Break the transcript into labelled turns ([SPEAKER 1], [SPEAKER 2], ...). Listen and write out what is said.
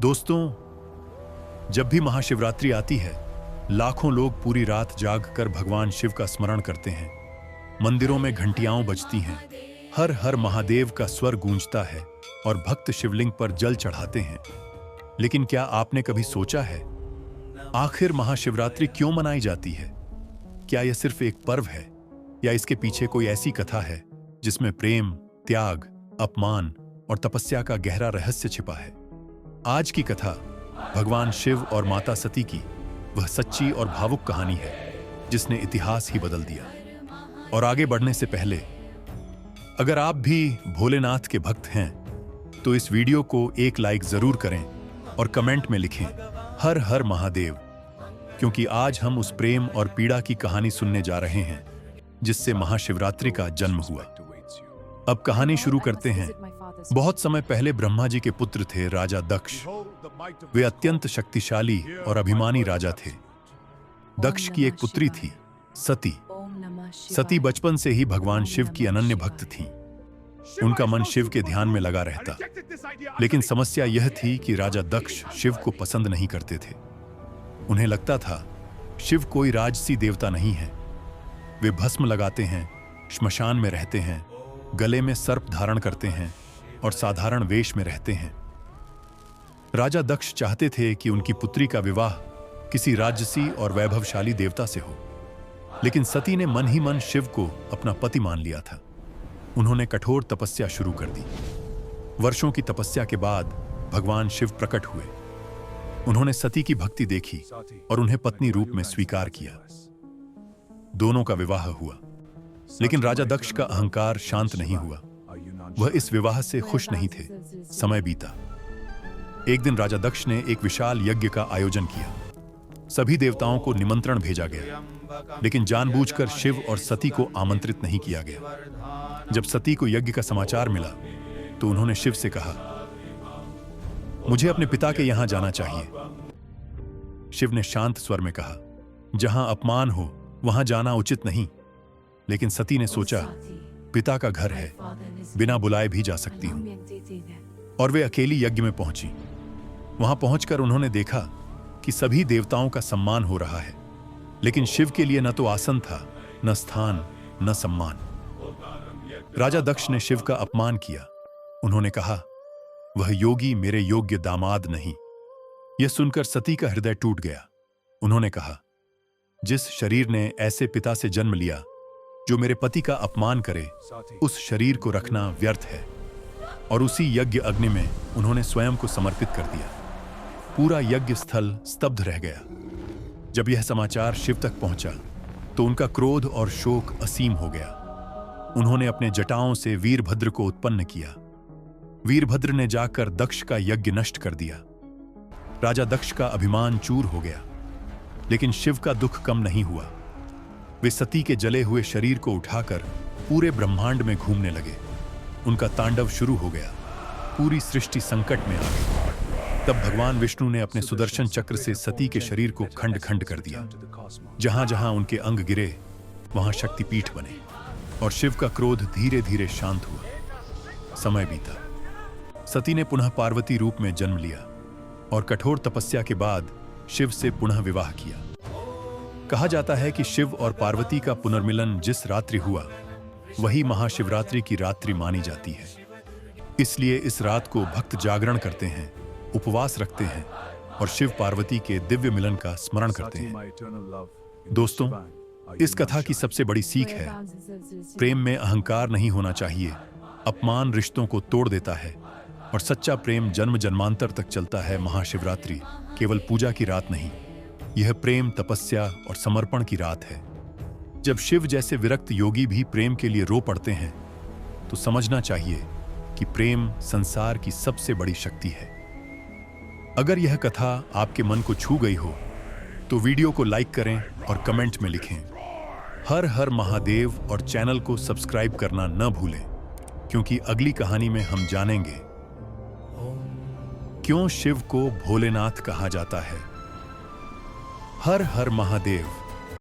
[SPEAKER 1] दोस्तों, जब भी महाशिवरात्रि आती है, लाखों लोग पूरी रात जागकर भगवान शिव का स्मरण करते हैं। मंदिरों में घंटियां बजती हैं, हर हर महादेव का स्वर गूंजता है और भक्त शिवलिंग पर जल चढ़ाते हैं। लेकिन क्या आपने कभी सोचा है, आखिर महाशिवरात्रि क्यों मनाई जाती है? क्या यह सिर्फ एक पर्व है या इसके पीछे कोई ऐसी कथा है जिसमें प्रेम, त्याग, अपमान और तपस्या का गहरा रहस्य छिपा है? आज की कथा भगवान शिव और माता सती की वह सच्ची और भावुक कहानी है जिसने इतिहास ही बदल दिया। और आगे बढ़ने से पहले, अगर आप भी भोलेनाथ के भक्त हैं तो इस वीडियो को एक लाइक जरूर करें और कमेंट में लिखें हर हर महादेव, क्योंकि आज हम उस प्रेम और पीड़ा की कहानी सुनने जा रहे हैं जिससे महाशिवरात्रि का जन्म हुआ। अब कहानी शुरू करते हैं। बहुत समय पहले ब्रह्मा जी के पुत्र थे राजा दक्ष। वे अत्यंत शक्तिशाली और अभिमानी राजा थे। दक्ष की एक पुत्री थी, सती। सती बचपन से ही भगवान शिव की अनन्य भक्त थीं। उनका मन शिव के ध्यान में लगा रहता। लेकिन समस्या यह थी कि राजा दक्ष शिव को पसंद नहीं करते थे। उन्हें लगता था शिव कोई राजसी देवता नहीं है। वे भस्म लगाते हैं, श्मशान में रहते हैं, गले में सर्प धारण करते हैं और साधारण वेश में रहते हैं। राजा दक्ष चाहते थे कि उनकी पुत्री का विवाह किसी राजसी और वैभवशाली देवता से हो। लेकिन सती ने मन ही मन शिव को अपना पति मान लिया था। उन्होंने कठोर तपस्या शुरू कर दी। वर्षों की तपस्या के बाद भगवान शिव प्रकट हुए। उन्होंने सती की भक्ति देखी और उन्हें पत्नी रूप में स्वीकार किया। दोनों का विवाह हुआ। लेकिन राजा दक्ष का अहंकार शांत नहीं हुआ। वह इस विवाह से खुश नहीं थे। समय बीता। एक दिन राजा दक्ष ने एक विशाल यज्ञ का आयोजन किया। सभी देवताओं को निमंत्रण भेजा गया, लेकिन जानबूझकर शिव और सती को आमंत्रित नहीं किया गया। जब सती को यज्ञ का समाचार मिला तो उन्होंने शिव से कहा, मुझे अपने पिता के यहां जाना चाहिए। शिव ने शांत स्वर में कहा, जहां अपमान हो वहां जाना उचित नहीं। लेकिन सती ने सोचा, पिता का घर है, बिना बुलाए भी जा सकती हूं। और वे अकेली यज्ञ में पहुंची। वहां पहुंचकर उन्होंने देखा कि सभी देवताओं का सम्मान हो रहा है, लेकिन शिव के लिए न तो आसन था, न स्थान, न सम्मान। राजा दक्ष ने शिव का अपमान किया। उन्होंने कहा, वह योगी मेरे योग्य दामाद नहीं। यह सुनकर सती का हृदय टूट गया। उन्होंने कहा, जिस शरीर ने ऐसे पिता से जन्म लिया जो मेरे पति का अपमान करे, उस शरीर को रखना व्यर्थ है। और उसी यज्ञ अग्नि में उन्होंने स्वयं को समर्पित कर दिया। पूरा यज्ञ स्थल स्तब्ध रह गया। जब यह समाचार शिव तक पहुंचा तो उनका क्रोध और शोक असीम हो गया। उन्होंने अपने जटाओं से वीरभद्र को उत्पन्न किया। वीरभद्र ने जाकर दक्ष का यज्ञ नष्ट कर दिया। राजा दक्ष का अभिमान चूर हो गया। लेकिन शिव का दुख कम नहीं हुआ। वे सती के जले हुए शरीर को उठाकर पूरे ब्रह्मांड में घूमने लगे। उनका तांडव शुरू हो गया। पूरी सृष्टि संकट में आ गई। तब भगवान विष्णु ने अपने सुदर्शन चक्र से सती के शरीर को खंड खंड कर दिया। जहां जहां उनके अंग गिरे वहां शक्तिपीठ बने और शिव का क्रोध धीरे धीरे शांत हुआ। समय बीता। सती ने पुनः पार्वती रूप में जन्म लिया और कठोर तपस्या के बाद शिव से पुनः विवाह किया। कहा जाता है कि शिव और पार्वती का पुनर्मिलन जिस रात्रि हुआ वही महाशिवरात्रि की रात्रि मानी जाती है। इसलिए इस रात को भक्त जागरण करते हैं, उपवास रखते हैं और शिव पार्वती के दिव्य मिलन का स्मरण करते हैं। दोस्तों, इस कथा की सबसे बड़ी सीख है, प्रेम में अहंकार नहीं होना चाहिए। अपमान रिश्तों को तोड़ देता है और सच्चा प्रेम जन्म जन्मांतर तक चलता है। महाशिवरात्रि केवल पूजा की रात नहीं, यह प्रेम, तपस्या और समर्पण की रात है। जब शिव जैसे विरक्त योगी भी प्रेम के लिए रो पड़ते हैं तो समझना चाहिए कि प्रेम संसार की सबसे बड़ी शक्ति है। अगर यह कथा आपके मन को छू गई हो तो वीडियो को लाइक करें और कमेंट में लिखें हर हर महादेव और चैनल को सब्सक्राइब करना न भूलें, क्योंकि अगली कहानी में हम जानेंगे क्यों शिव को भोलेनाथ कहा जाता है। हर हर महादेव।